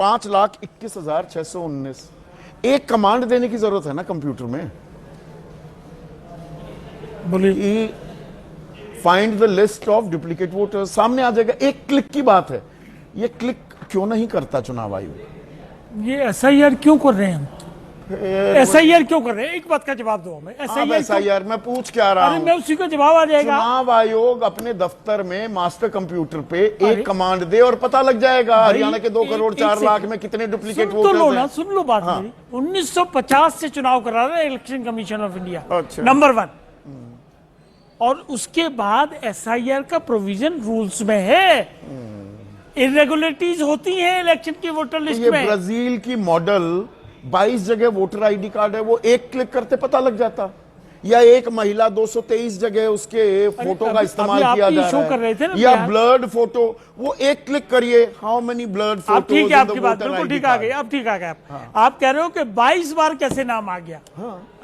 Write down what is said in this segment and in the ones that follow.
5,21,619 एक कमांड देने की जरूरत है ना कंप्यूटर में, बोलिए find the list of duplicate voters, सामने आ जाएगा, एक क्लिक की बात है। ये क्लिक क्यों नहीं करता चुनाव आयोग? ये एसआईआर क्यों कर रहे हैं हम? एसआईआर क्यों कर रहे हैं? एक बात का जवाब दो हमें। एसआईआर मैं पूछ क्या रहा हूं? मैं उसी का जवाब आ जाएगा। चुनाव आयोग अपने दफ्तर में मास्टर कंप्यूटर पे एक कमांड दे और पता लग जाएगा हरियाणा के 2 करोड़ 4 लाख में कितने डुप्लीकेट वोटर्स हैं। सुन लो बात मेरी। 1950 से चुनाव करा रहा है election commission of India, number 1। और उसके बाद एसआईआर का प्रोविजन रूल्स में है। इरेगुलरिटीज होती हैं इलेक्शन की वोटर लिस्ट में। ब्राजील की मॉडल 22 जगह वोटर आईडी कार्ड है, वो एक क्लिक करते पता लग जाता। या एक महिला 223 जगह उसके फोटो का इस्तेमाल किया जा रहा है, या ब्लड फोटो, वो एक क्लिक करिए हाउ मेनी ब्लड फोटो। ठीक है, आपकी बात बिल्कुल ठीक आ गई। अब ठीक आ गया। आप कह रहे हो कि 22 बार कैसे नाम आ गया?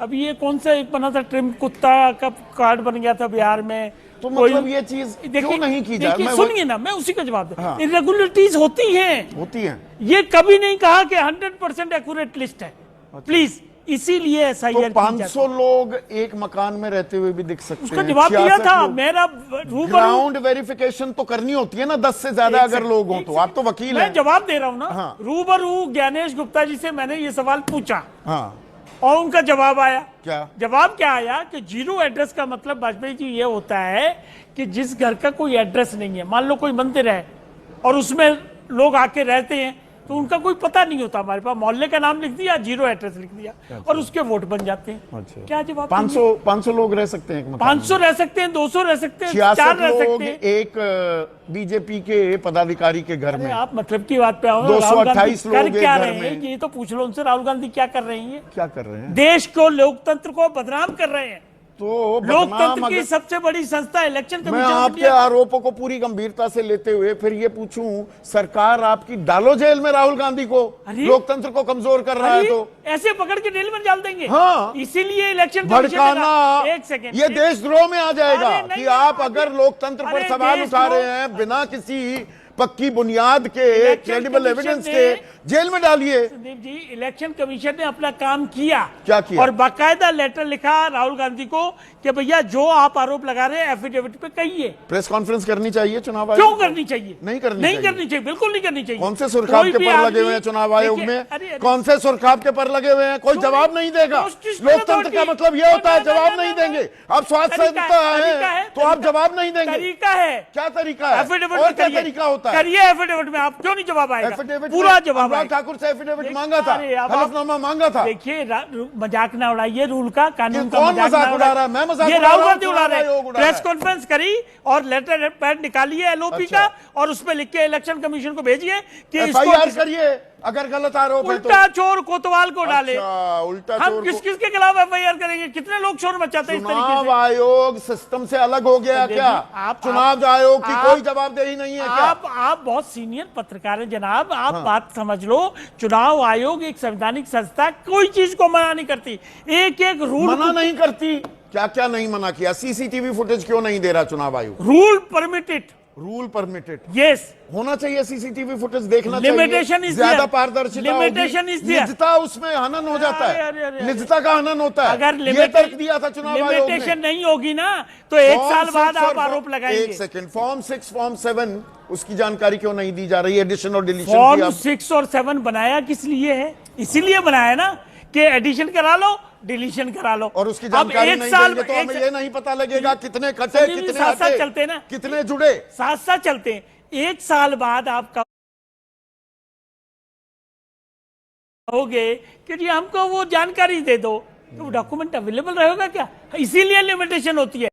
अब ये कौन सा एक बना था, ट्रिम कुत्ता का कार्ड बन गया था बिहार में, तो मतलब ये चीज क्यों नहीं की जा रही? सुनिए ना, मैं उसी का जवाब दूं। इरेगुलरिटीज होती हैं। ये कभी नहीं कहा कि 100% एक्यूरेट लिस्ट है, प्लीज। इसीलिए एसआईआर 500 लोग एक मकान में रहते हुए भी दिख सकते हैं। उसका जवाब दिया था मेरा। ग्राउंड वेरिफिकेशन तो करनी होती है ना, 10 से ज्यादा अगर लोग हों तो। आप तो वकील हैं। मैं जवाब दे रहा हूं ना। रूबरू ज्ञानेश गुप्ता जी से मैंने ये सवाल पूछा और उनका जवाब आया। जवाब क्या आया कि जीरो एड्रेस का मतलब वाजपेयी जी ये होता है कि जिस घर का कोई एड्रेस नहीं है, मान लो कोई मंदिर है और उसमें लोग आके रहते हैं, तो उनका कोई पता नहीं होता। हमारे पास मोहल्ले का नाम लिख दिया, जीरो एड्रेस लिख दिया, और उसके वोट बन जाते हैं। क्या जवाब? 500 लोग रह सकते हैं, 500 रह सकते हैं, 200 रह सकते हैं, 4 रह सकते हैं एक बीजेपी के पदाधिकारी के घर में। आप मतलब की बात पे आओ। 228 लोग क्या रहे हैं ये तो पूछ लो उनसे। राहुल गांधी क्या कर रही है? क्या कर रहे हैं? देश को, लोकतंत्र को बदनाम कर रहे हैं। तो लोकतंत्र की सबसे बड़ी संस्था इलेक्शन कमीशन। मैं आपके आरोपों को पूरी गंभीरता से लेते हुए फिर ये पूछूं, सरकार आपकी डालो जेल में राहुल गांधी को, लोकतंत्र को कमजोर कर रहा है तो ऐसे पकड़ के जेल में डाल देंगे। इसीलिए इलेक्शन भड़काना, एक सेकेंड, ये देशद्रोह में आ जाएगा कि आप अगर लोकतंत्र पर सवाल उठा रहे हैं बिना किसी पक्की बुनियाद के, क्रेडिबल एविडेंस के, जेल में डालिए। संदीप जी, इलेक्शन कमीशन ने अपना काम किया। क्या किया? और बाकायदा लेटर लिखा राहुल गांधी को कि भैया जो आप आरोप लगा रहे हैं एफिडेविट पे कहिए। प्रेस कॉन्फ्रेंस करनी चाहिए चुनाव आयोग? क्यों करनी चाहिए? नहीं करनी चाहिए, बिल्कुल नहीं करनी चाहिए। कौन से सुरखाब के पर लगे हुए हैं चुनाव आयोग में? कौन से सुरखाब के पर लगे हुए हैं? कोई जवाब नहीं देगा। लोकतंत्र का मतलब ये होता है जवाब नहीं देंगे। आप स्वास्थ्य संस्था है तो आप जवाब नहीं देंगे। तरीका है। क्या तरीका है? एफिडेविट और क्या तरीका होता है? करिए एफिडेविट में। आप क्यों नहीं जवाब आएगा? पूरा जवाब आएगा। ठाकुर से एफिडेविट मांगा था, हलफनामा मांगा था। देखिए, मजाक ना उड़ाइए, रूल का, कानून का मजाक उड़ा रहा है। मैं मजाक ये राहुल गांधी उड़ा रहे हैं। प्रेस कॉन्फ्रेंस करी और लेटर पैड निकालिए एलओपी का, और उसमें लिख के इलेक्शन कमीशन को भेजिए कि एफआईआर करिए अगर गलत आरोप है तो। उल्टा चोर कोतवाल को डाले। उल्टा हम किस किस के खिलाफ एफआईआर करेंगे? कितने लोग शोर मचाते हैं इस तरीके से? चुनाव आयोग सिस्टम से अलग हो गया क्या? चुनाव आयोग की कोई जवाबदेही नहीं है क्या? आप बहुत सीनियर पत्रकार हैं जनाब, आप बात समझ लो। चुनाव आयोग एक संवैधानिक संस्था, कोई चीज को मना नहीं करती, एक एक रूल मना नहीं करती। क्या क्या नहीं मना किया? सीसीटीवी फुटेज क्यों नहीं दे रहा चुनाव आयोग? Rule permitted. Rule permitted, yes, होना चाहिए। सीसीटीवी फुटेज देखना लिमिटेशन चाहिए, ज्यादा पारदर्शिता, लिमिटेशन इज देयर। निजता उसमें हनन हो जाता है, निजता का हनन होता है। अगर ये तर्क दिया था चुनाव आयोग ने। लिमिटेशन नहीं होगी ना तो 1 साल बाद आप आरोप लगाएंगे। एक सेकंड, फॉर्म 6 फॉर्म 7 उसकी जानकारी क्यों नहीं दी जा रही है? एडिशन और डिलीशन फॉर्म 6 और 7 बनाया किस लिए है? इसीलिए बनाया ना कि एडिशन करा लो, डिलीशन करा लो। और उसकी जानकारी नहीं देंगे तो हमें ये नहीं पता लगेगा कितने कटे, कितने साथ साथ चलते ना, कितने जुड़े, साथ साथ चलते हैं। 1 साल बाद आप कहोगे कि जी हमको वो जानकारी दे दो, तो डॉक्यूमेंट अवेलेबल रहेगा क्या? इसीलिए लिमिटेशन होती है।